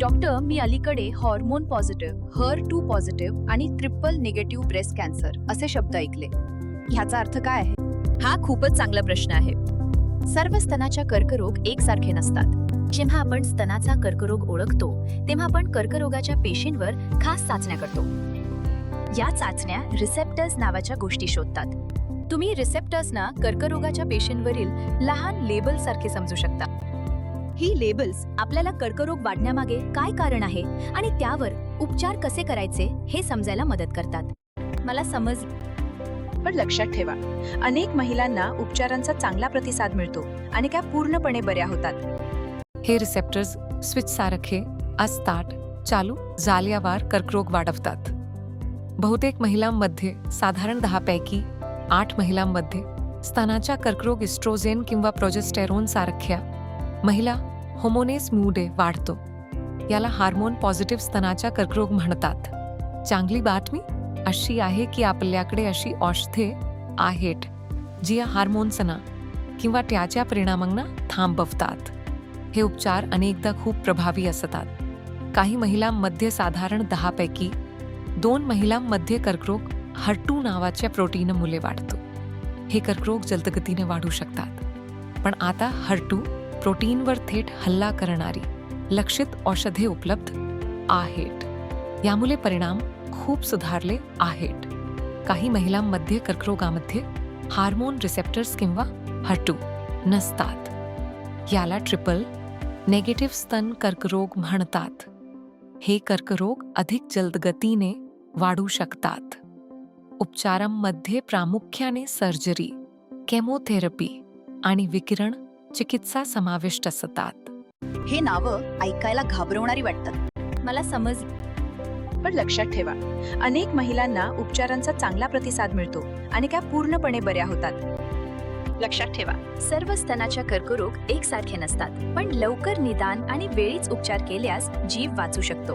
Doctor, मी अलीकडे hormone positive, HER2 positive आणि triple negative breast cancer असे शब्द ऐकले. ह्याचा अर्थ काय आहे? हा खूपच चांगला प्रश्न आहे. सर्व स्तनाच्या कर्करोग एकसारखे नसतात. जेव्हा आपण स्तनाचा कर्करोग ओळखतो तेव्हा आपण कर्करोगाच्या पेशींवर खास चाचण्या करतो. या चाचण्या रिसेप्टर्स नावाच्या गोष्टी शोधतात. तुम्ही रिसेप्टर्सना कर्करोगाच्या पेशींवरील लहान लेबल सारखे समजू शकता. ही लेबल्स आपल्याला कर्करोग वाढण्यामागे काय कारण आहे आणि त्यावर उपचार कसे करायचे हे समजायला मदत करतात. मला समज. पण लक्षात ठेवा, अनेक महिलांना उपचारांचा चांगला प्रतिसाद मिळतो आणि त्या पूर्णपणे बऱ्या होतात. हे रिसेप्टर्स स्विच सारखे असतात, चालू झाल्यावर कर्करोग वाढवतात. बहुतेक महिलांमध्ये, साधारण 10 पैकी 8 महिलांमध्ये, स्तनाच्या कर्करोग इस्ट्रोजेन किंवा प्रोजेस्टेरॉन सारख्या महिला होमोनेसमुळे वाढतो. याला हार्मोन पॉझिटिव्ह स्तनाच्या कर्करोग म्हणतात. चांगली बातमी अशी आहे की आपल्याकडे अशी औषधे आहेत जी या हार्मोन्सना किंवा त्याच्या परिणामांना थांबवतात. हे उपचार अनेकदा खूप प्रभावी असतात. काही महिलांमध्ये, साधारण 10 पैकी 2 महिलांमध्ये, कर्करोग HER2 नावाच्या प्रोटीनमुळे वाढतो. हे कर्करोग जलदगतीने वाढू शकतात. पण आता HER2 प्रोटीनवर थेट हल्ला करणारी लक्षित औषधे उपलब्ध आहेत. यामुळे परिणाम खूप सुधारले आहेत. काही महिलांमध्ये कर्करोगामध्ये हार्मोन रिसेप्टर्स किंवा HER2 नसतात. याला ट्रिपल नेगेटिव्ह स्तन कर्करोग म्हणतात. हे कर्करोग अधिक जलदगतीने वाढू शकतात. उपचारांमध्ये प्रामुख्याने सर्जरी, केमोथेरपी आणि विकिरण चिकित्सा समाविष्ट असतात. हे नावं ऐकायला घाबरवणारी वाटतात. मला समज. पण लक्षात ठेवा, अनेक महिलांना उपचारांचा चांगला प्रतिसाद मिळतो आणि त्या पूर्णपणे बऱ्या होतात. लक्षात ठेवा, सर्व स्तनाच्या कर्करोग एकसारखे नसतात, पण लवकर निदान आणि वेळीच उपचार केल्यास जीव वाचू शकतो.